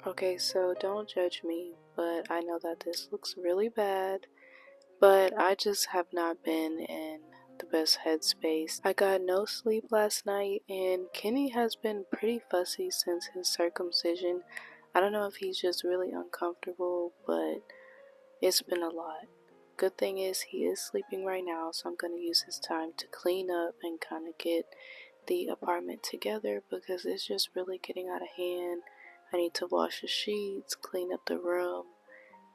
Okay, so don't judge me, but I know that this looks really bad, but I just have not been in the best headspace. I got no sleep last night, and Kenny has been pretty fussy since his circumcision. I don't know if he's just really uncomfortable, but it's been a lot. Good thing is he is sleeping right now, so I'm going to use his time to clean up and kind of get the apartment together because it's just really getting out of hand. I need to wash the sheets, clean up the room,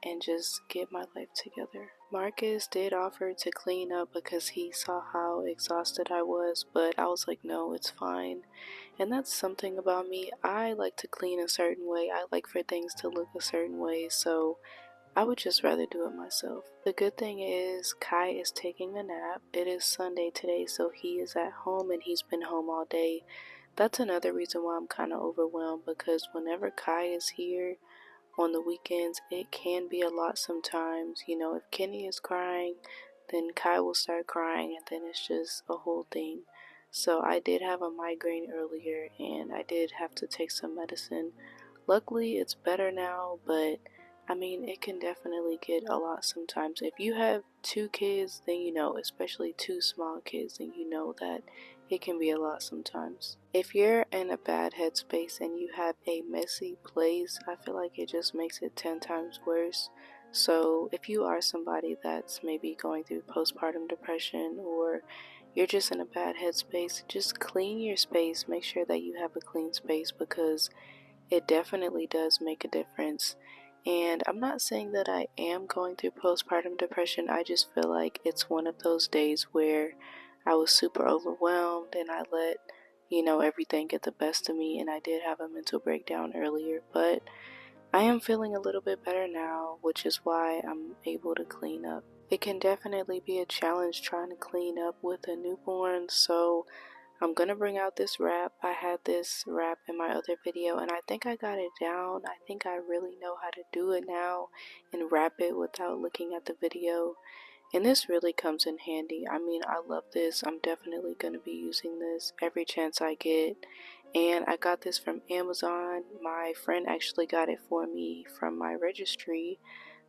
and just get my life together. Marcus did offer to clean up because he saw how exhausted I was, but I was like, no, it's fine. And that's something about me. I like to clean a certain way. I like for things to look a certain way, so I would just rather do it myself. The good thing is Kai is taking a nap. It is Sunday today, so he is at home and he's been home all day. That's another reason why I'm kind of overwhelmed, because whenever Kai is here on the weekends, it can be a lot sometimes. You know, if Kenny is crying, then Kai will start crying, and then it's just a whole thing. So I did have a migraine earlier and I did have to take some medicine. Luckily, it's better now, but I mean, it can definitely get a lot sometimes. If you have two kids, then you know, especially two small kids, then you know that it can be a lot sometimes. If you're in a bad headspace and you have a messy place, I feel like it just makes it 10 times worse. So if you are somebody that's maybe going through postpartum depression, or you're just in a bad headspace, just clean your space. Make sure that you have a clean space, because it definitely does make a difference. And I'm not saying that I am going through postpartum depression. I just feel like it's one of those days where I was super overwhelmed and I let, everything get the best of me, and I did have a mental breakdown earlier, but I am feeling a little bit better now, which is why I'm able to clean up. It can definitely be a challenge trying to clean up with a newborn, so I'm gonna bring out this wrap. I had this wrap in my other video and I think I got it down. I think I really know how to do it now and wrap it without looking at the video. And this really comes in handy. I mean, I love this. I'm definitely gonna be using this every chance I get. And I got this from Amazon. My friend actually got it for me from my registry.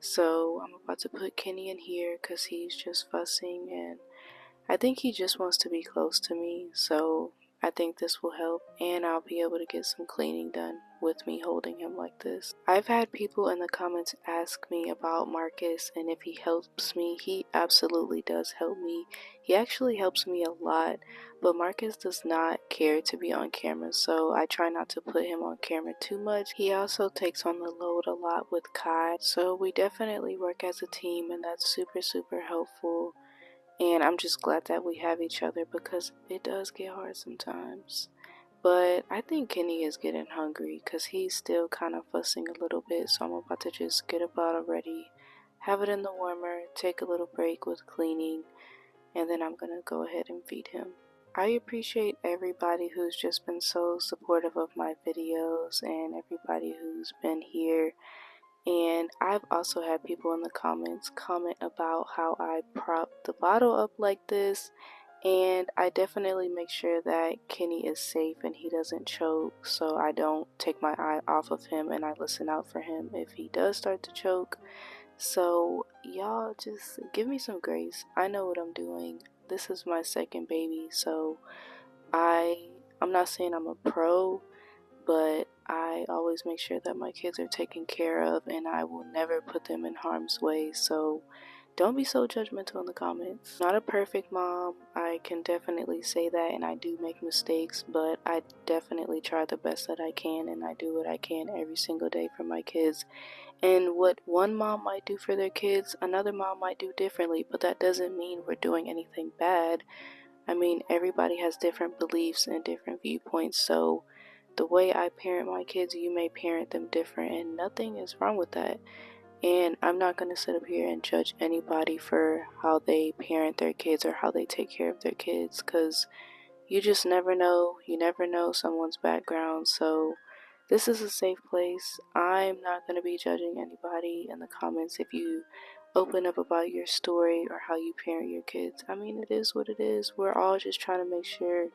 So I'm about to put Kenny in here because he's just fussing, and I think he just wants to be close to me, so I think this will help, and I'll be able to get some cleaning done with me holding him like this. I've had people in the comments ask me about Marcus and if he helps me. He absolutely does help me. He actually helps me a lot, but Marcus does not care to be on camera, so I try not to put him on camera too much. He also takes on the load a lot with Kai, so we definitely work as a team, and that's super helpful. And I'm just glad that we have each other, because it does get hard sometimes. But I think Kenny is getting hungry because he's still kind of fussing a little bit. So I'm about to just get a bottle ready, have it in the warmer, take a little break with cleaning, and then I'm going to go ahead and feed him. I appreciate everybody who's just been so supportive of my videos and everybody who's been here. And I've also had people in the comments comment about how I prop the bottle up like this, and I definitely make sure that Kenny is safe and he doesn't choke, so I don't take my eye off of him and I listen out for him if he does start to choke. So y'all just give me some grace. I know what I'm doing. This is my second baby, so I'm not saying I'm a pro, but I always make sure that my kids are taken care of, and I will never put them in harm's way. So don't be so judgmental in the comments. Not a perfect mom, I can definitely say that, and I do make mistakes, but I definitely try the best that I can, and I do what I can every single day for my kids. And what one mom might do for their kids, another mom might do differently, but that doesn't mean we're doing anything bad. I mean, everybody has different beliefs and different viewpoints, so the way I parent my kids, you may parent them different, and nothing is wrong with that. And I'm not going to sit up here and judge anybody for how they parent their kids or how they take care of their kids, because you just never know. You never know someone's background. So this is a safe place. I'm not going to be judging anybody in the comments if you open up about your story or how you parent your kids. I mean, it is what it is. We're all just trying to make sure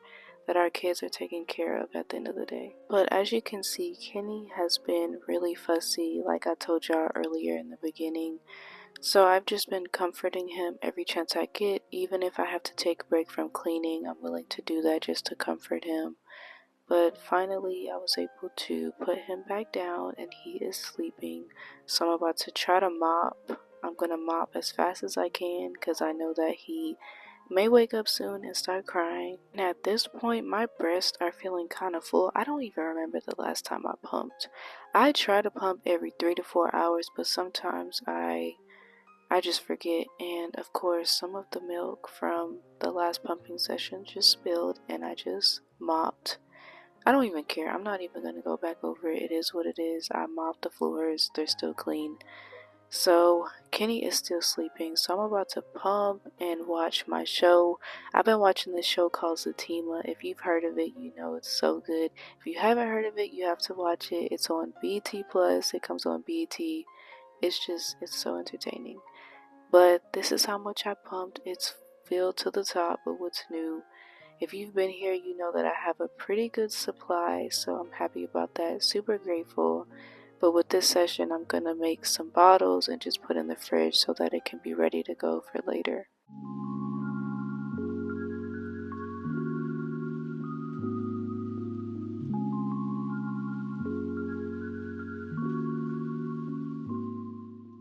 that our kids are taken care of at the end of the day. But as you can see, Kenny has been really fussy, like I told y'all earlier in the beginning. So I've just been comforting him every chance I get. Even if I have to take a break from cleaning, I'm willing to do that just to comfort him. But finally, I was able to put him back down and he is sleeping. So I'm about to try to mop. I'm going to mop as fast as I can because I know that he may wake up soon and start crying. And at this point, my breasts are feeling kind of full. I don't even remember the last time I pumped. I try to pump every 3 to 4 hours, but sometimes I just forget. And of course, some of the milk from the last pumping session just spilled and I just mopped. I don't even care. I'm not even going to go back over it. It is what it is. I mopped the floors. They're still clean. So Kenny is still sleeping. So I'm about to pump and watch my show. I've been watching this show called Zatima. If you've heard of it, you know it's so good. If you haven't heard of it, you have to watch it. It's on BT Plus. It comes on BT. It's so entertaining. But this is how much I pumped. It's filled to the top with what's new. If you've been here, you know that I have a pretty good supply, so I'm happy about that. Super grateful. But with this session, I'm going to make some bottles and just put in the fridge so that it can be ready to go for later.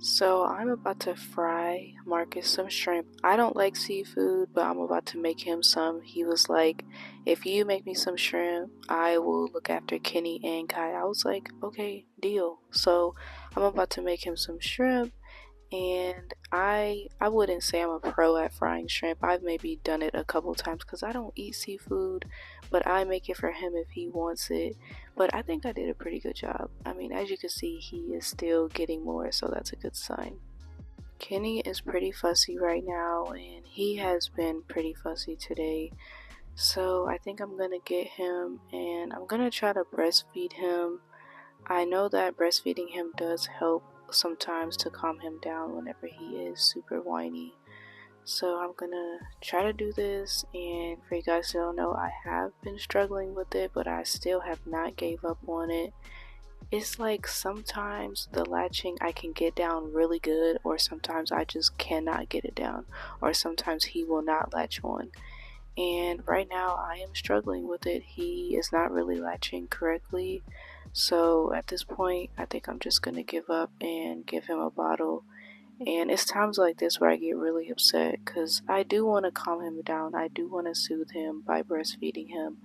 So I'm about to fry Marcus some shrimp. I don't like seafood, but I'm about to make him some. He was like, if you make me some shrimp, I will look after Kenny and Kai. I was like, okay, deal. So I'm about to make him some shrimp. And I wouldn't say I'm a pro at frying shrimp. I've maybe done it a couple times because I don't eat seafood, but I make it for him if he wants it. But I think I did a pretty good job. I mean, as you can see, he is still getting more, so that's a good sign. Kenny is pretty fussy right now, and he has been pretty fussy today. So I think I'm gonna get him and I'm gonna try to breastfeed him. I know that breastfeeding him does help sometimes to calm him down whenever he is super whiny. So I'm gonna try to do this, and for you guys who don't know, I have been struggling with it, but I still have not gave up on it. It's like sometimes the latching I can get down really good, or sometimes I just cannot get it down, or sometimes he will not latch on. And right now I am struggling with it. He is not really latching correctly. So at this point, I think I'm just gonna give up and give him a bottle. And it's times like this where I get really upset because I do want to calm him down. I do want to soothe him by breastfeeding him.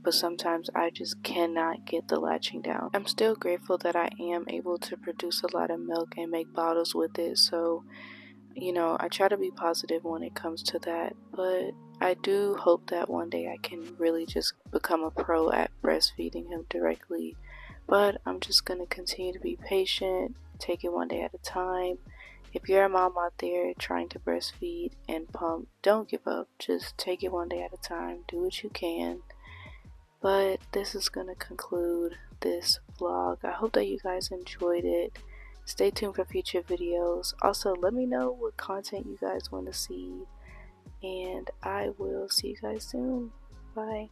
But sometimes I just cannot get the latching down. I'm still grateful that I am able to produce a lot of milk and make bottles with it. So, you know, I try to be positive when it comes to that. But I do hope that one day I can really just become a pro at breastfeeding him directly. But I'm just going to continue to be patient, take it one day at a time. If you're a mom out there trying to breastfeed and pump, don't give up. Just take it one day at a time. Do what you can. But this is going to conclude this vlog. I hope that you guys enjoyed it. Stay tuned for future videos. Also, let me know what content you guys want to see. And I will see you guys soon. Bye.